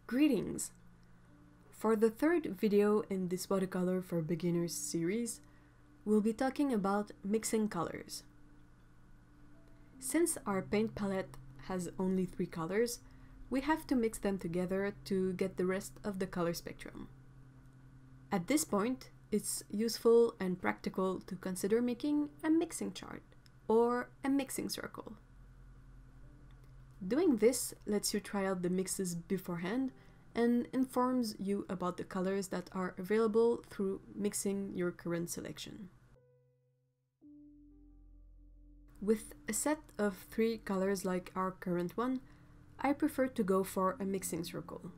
Greetings! For the third video in this Watercolor for Beginners series, we'll be talking about mixing colors. Since our paint palette has only 3 colors, we have to mix them together to get the rest of the color spectrum. At this point, it's useful and practical to consider making a mixing chart or a mixing circle. Doing this lets you try out the mixes beforehand and informs you about the colors that are available through mixing your current selection. With a set of 3 colors like our current one, I prefer to go for a mixing circle.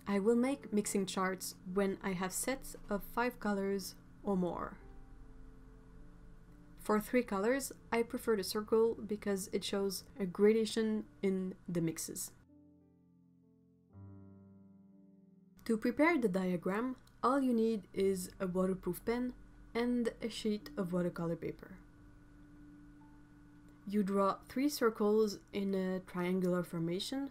I will make mixing charts when I have sets of 5 colors or more. For 3 colors, I prefer the circle because it shows a gradation in the mixes. To prepare the diagram, all you need is a waterproof pen and a sheet of watercolor paper. You draw 3 circles in a triangular formation,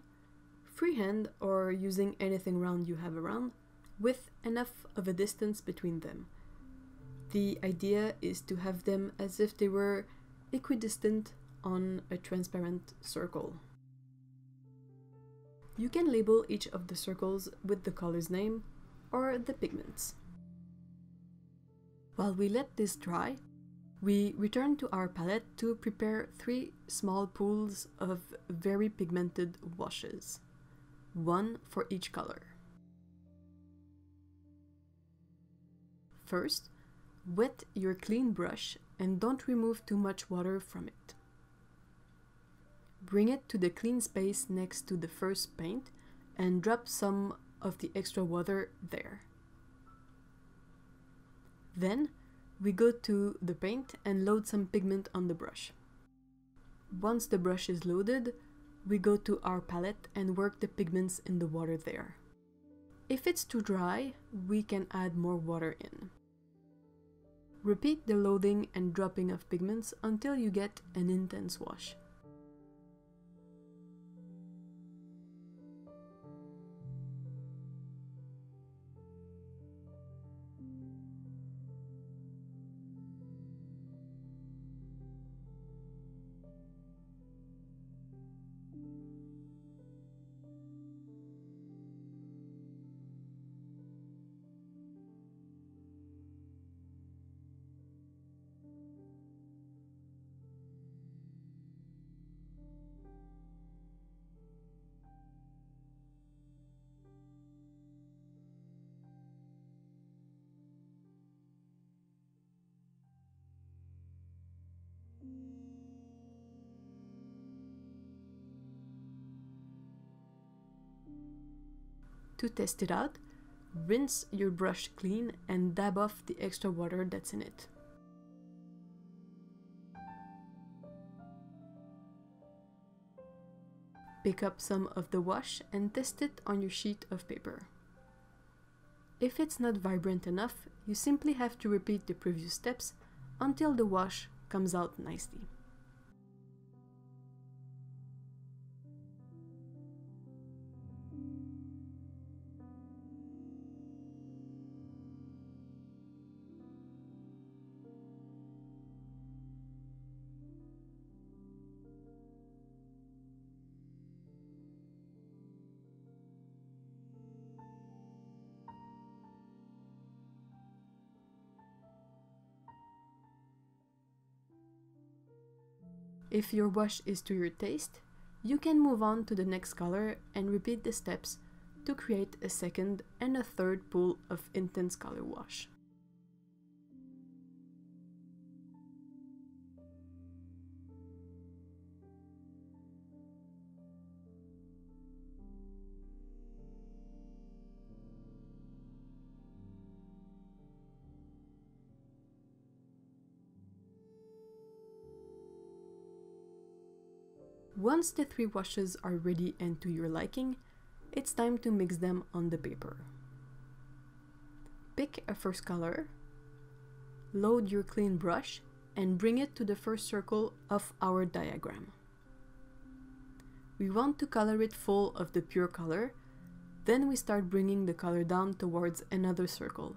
freehand or using anything round you have around, with enough of a distance between them. The idea is to have them as if they were equidistant on a transparent circle. You can label each of the circles with the color's name or the pigments. While we let this dry, we return to our palette to prepare 3 small pools of very pigmented washes, 1 for each color. First, wet your clean brush and don't remove too much water from it. Bring it to the clean space next to the first paint and drop some of the extra water there. Then, we go to the paint and load some pigment on the brush. Once the brush is loaded, we go to our palette and work the pigments in the water there. If it's too dry, we can add more water in. Repeat the loading and dropping of pigments until you get an intense wash. To test it out, rinse your brush clean and dab off the extra water that's in it. Pick up some of the wash and test it on your sheet of paper. If it's not vibrant enough, you simply have to repeat the previous steps until the wash comes out nicely. If your wash is to your taste, you can move on to the next color and repeat the steps to create a second and a third pool of intense color wash. Once the 3 washes are ready and to your liking, it's time to mix them on the paper. Pick a first color, load your clean brush, and bring it to the first circle of our diagram. We want to color it full of the pure color, then we start bringing the color down towards another circle,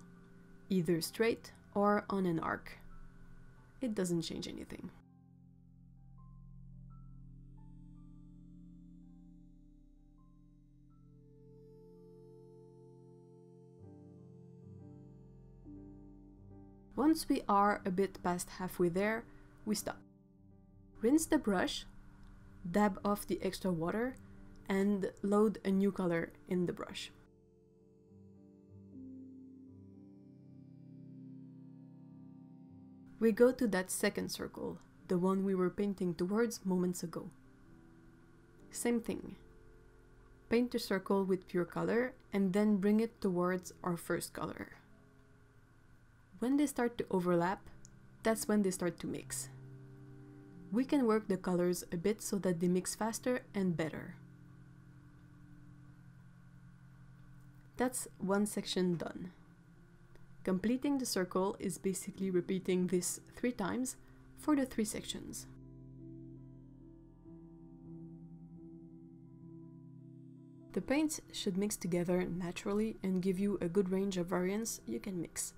either straight or on an arc. It doesn't change anything. Once we are a bit past halfway there, we stop. Rinse the brush, dab off the extra water, and load a new color in the brush. We go to that second circle, the one we were painting towards moments ago. Same thing. Paint a circle with pure color and then bring it towards our first color. When they start to overlap, that's when they start to mix. We can work the colors a bit so that they mix faster and better. That's one section done. Completing the circle is basically repeating this 3 times for the 3 sections. The paints should mix together naturally and give you a good range of variants you can mix.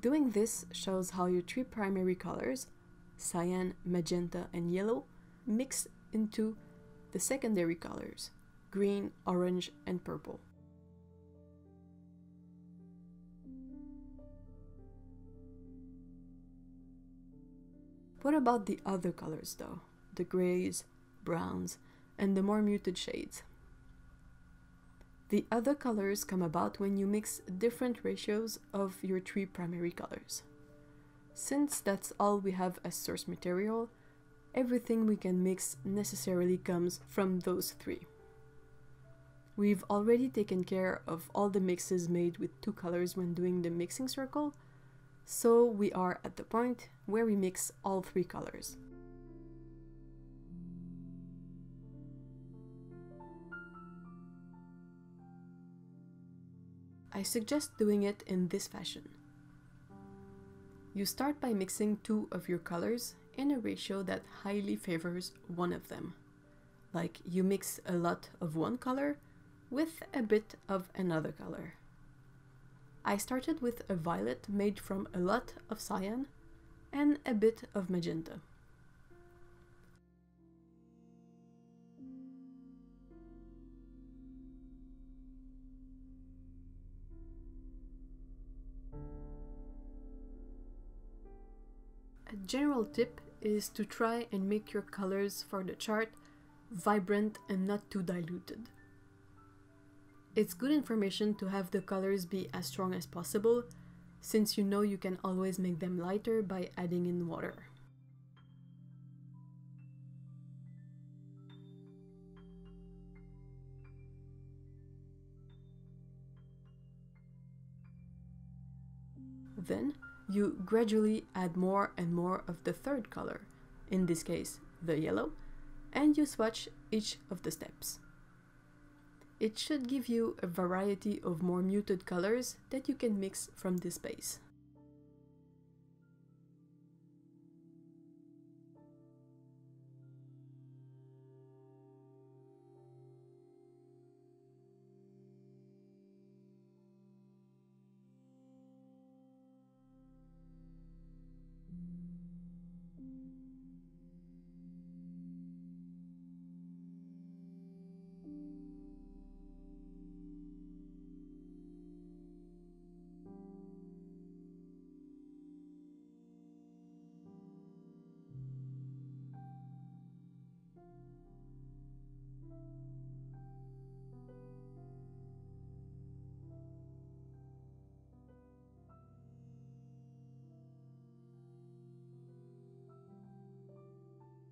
Doing this shows how your 3 primary colors, cyan, magenta, and yellow, mix into the secondary colors, green, orange, and purple. What about the other colors though? The grays, browns, and the more muted shades. The other colors come about when you mix different ratios of your 3 primary colors. Since that's all we have as source material, everything we can mix necessarily comes from those 3. We've already taken care of all the mixes made with 2 colors when doing the mixing circle, so we are at the point where we mix all 3 colors. I suggest doing it in this fashion. You start by mixing 2 of your colors in a ratio that highly favors one of them. Like you mix a lot of one color with a bit of another color. I started with a violet made from a lot of cyan and a bit of magenta. A general tip is to try and make your colors for the chart vibrant and not too diluted. It's good information to have the colors be as strong as possible, since you know you can always make them lighter by adding in water. Then, you gradually add more and more of the third color, in this case the yellow, and you swatch each of the steps. It should give you a variety of more muted colors that you can mix from this base.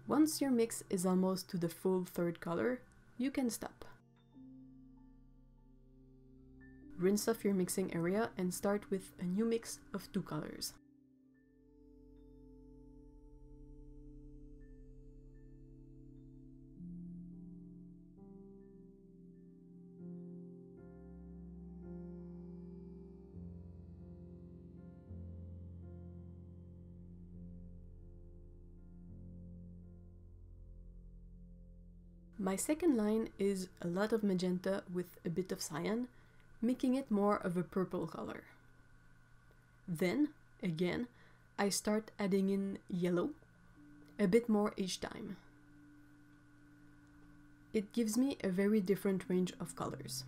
Once your mix is almost to the full third color, you can stop. Rinse off your mixing area and start with a new mix of 2 colors. My second line is a lot of magenta with a bit of cyan, making it more of a purple color. Then, again, I start adding in yellow, a bit more each time. It gives me a very different range of colors.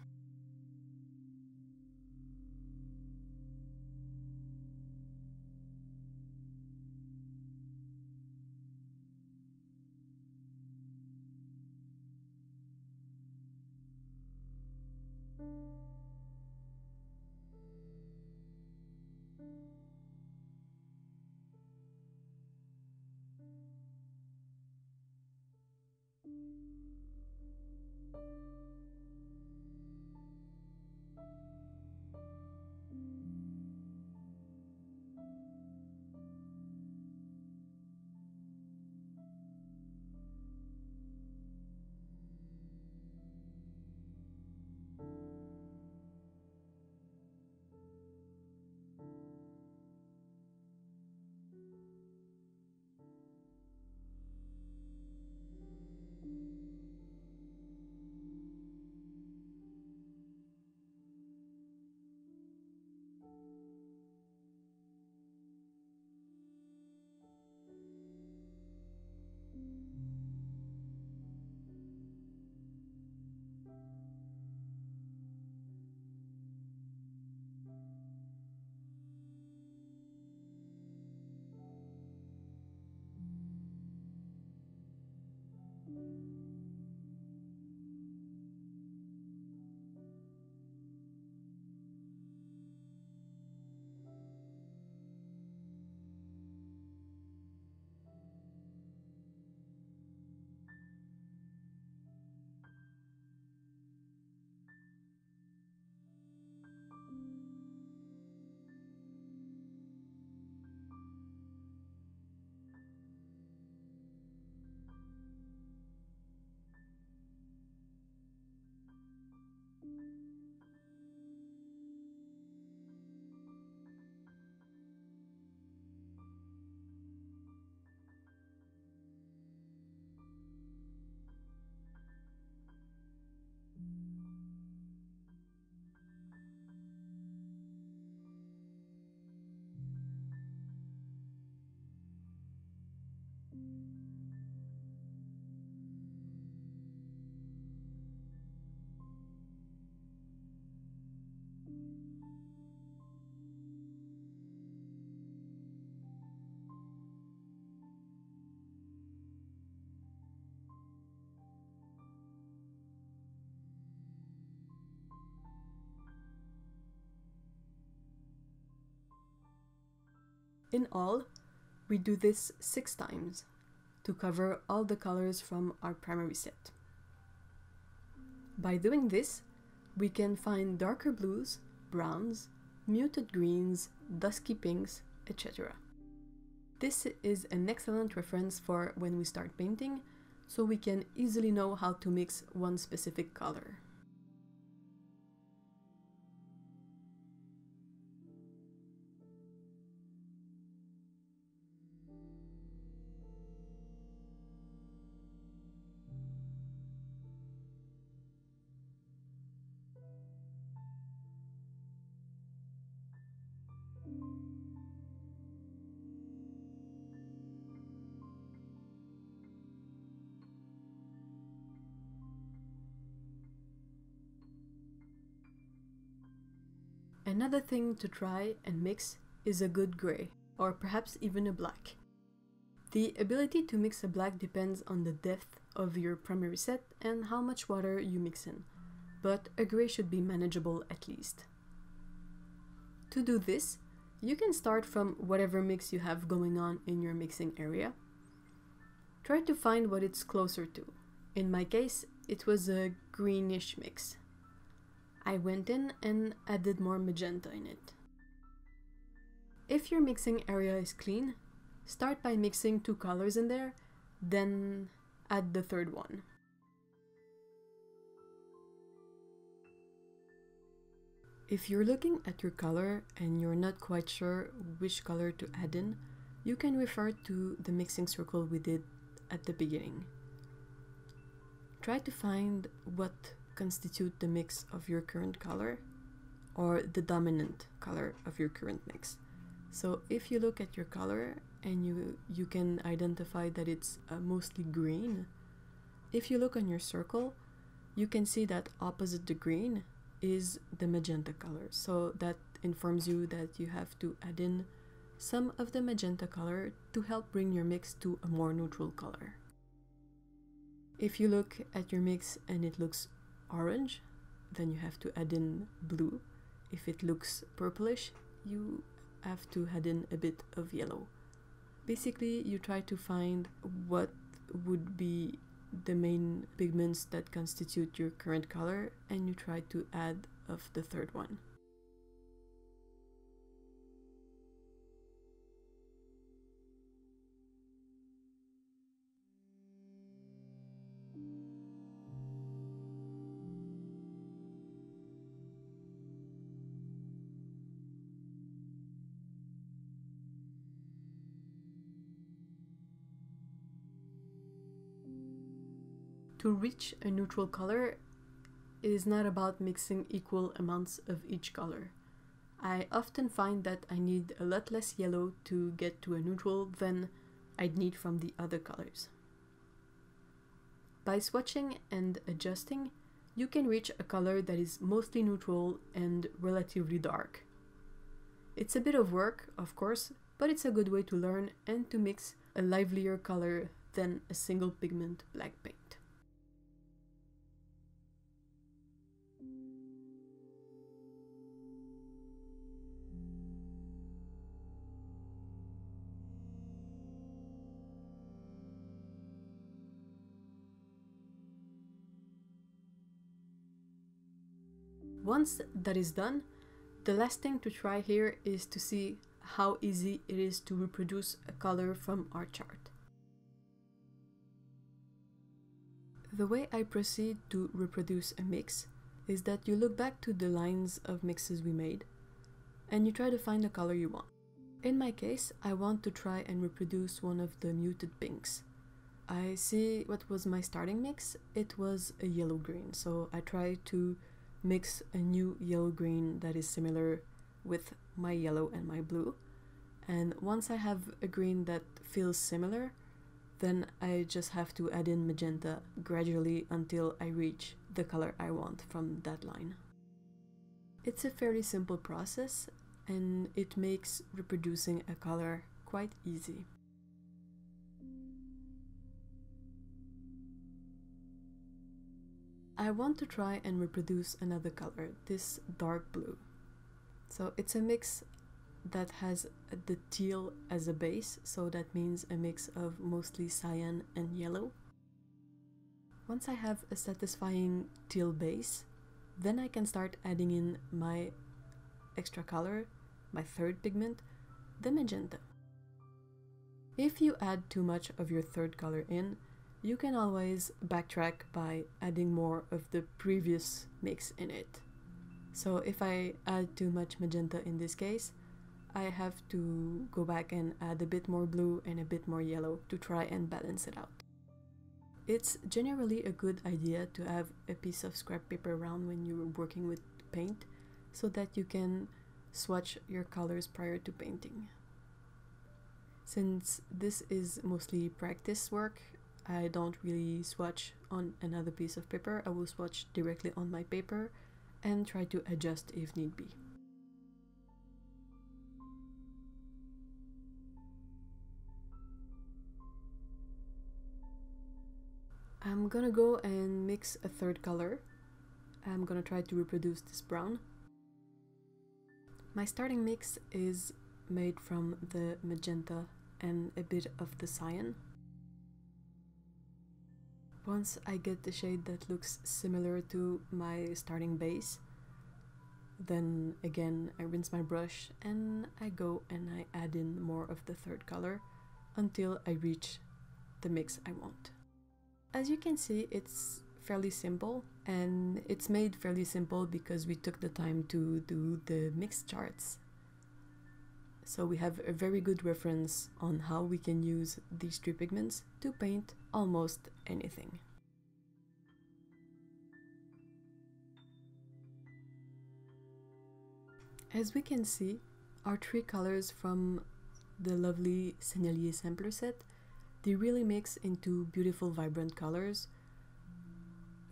In all, we do this 6 times to cover all the colors from our primary set. By doing this, we can find darker blues, browns, muted greens, dusky pinks, etc. This is an excellent reference for when we start painting, so we can easily know how to mix one specific color. Another thing to try and mix is a good grey, or perhaps even a black. The ability to mix a black depends on the depth of your primary set and how much water you mix in, but a grey should be manageable at least. To do this, you can start from whatever mix you have going on in your mixing area. Try to find what it's closer to. In my case, it was a greenish mix. I went in and added more magenta in it. If your mixing area is clean, start by mixing 2 colors in there, then add the third one. If you're looking at your color and you're not quite sure which color to add in, you can refer to the mixing circle we did at the beginning. Try to find what constitutes the mix of your current color or the dominant color of your current mix. So if you look at your color and you can identify that it's mostly green, if you look on your circle, you can see that opposite the green is the magenta color. So that informs you that you have to add in some of the magenta color to help bring your mix to a more neutral color. If you look at your mix and it looks orange, then you have to add in blue. If it looks purplish, you have to add in a bit of yellow. Basically, you try to find what would be the main pigments that constitute your current color, and you try to add of the third one. To reach a neutral color, it is not about mixing equal amounts of each color. I often find that I need a lot less yellow to get to a neutral than I'd need from the other colors. By swatching and adjusting, you can reach a color that is mostly neutral and relatively dark. It's a bit of work, of course, but it's a good way to learn and to mix a livelier color than a single pigment black paint. Once that is done, the last thing to try here is to see how easy it is to reproduce a color from our chart. The way I proceed to reproduce a mix is that you look back to the lines of mixes we made and you try to find the color you want. In my case, I want to try and reproduce one of the muted pinks. I see what was my starting mix. It was a yellow-green, so I try to mix a new yellow-green that is similar with my yellow and my blue. And once I have a green that feels similar, then I just have to add in magenta gradually until I reach the color I want from that line. It's a fairly simple process and it makes reproducing a color quite easy. I want to try and reproduce another color, this dark blue. So it's a mix that has the teal as a base, so that means a mix of mostly cyan and yellow. Once I have a satisfying teal base, then I can start adding in my extra color, my third pigment, the magenta. If you add too much of your third color in, you can always backtrack by adding more of the previous mix in it. So if I add too much magenta in this case, I have to go back and add a bit more blue and a bit more yellow to try and balance it out. It's generally a good idea to have a piece of scrap paper around when you're working with paint so that you can swatch your colors prior to painting. Since this is mostly practice work, I don't really swatch on another piece of paper. I will swatch directly on my paper and try to adjust if need be. I'm gonna go and mix a third color. I'm gonna try to reproduce this brown. My starting mix is made from the magenta and a bit of the cyan. Once I get the shade that looks similar to my starting base, then again I rinse my brush and I go and I add in more of the third color until I reach the mix I want. As you can see, it's fairly simple, and it's made fairly simple because we took the time to do the mix charts. So we have a very good reference on how we can use these three pigments to paint almost anything. As we can see, our three colors from the lovely Sennelier sampler set, they really mix into beautiful vibrant colors.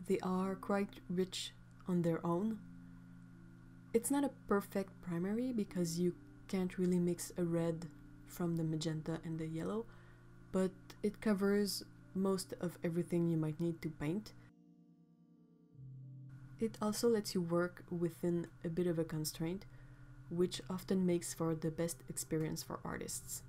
They are quite rich on their own. It's not a perfect primary because you can't really mix a red from the magenta and the yellow, but it covers most of everything you might need to paint. It also lets you work within a bit of a constraint, which often makes for the best experience for artists.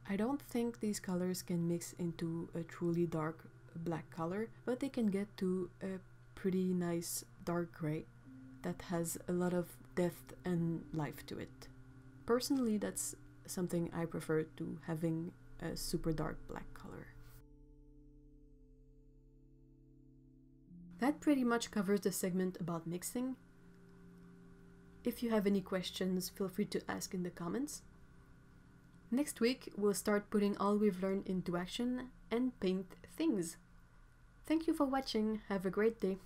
I don't think these colors can mix into a truly dark black color, but they can get to a pretty nice dark gray that has a lot of depth and life to it. Personally, that's something I prefer to having a super dark black color. That pretty much covers the segment about mixing. If you have any questions, feel free to ask in the comments. Next week, we'll start putting all we've learned into action and paint things. Thank you for watching. Have a great day.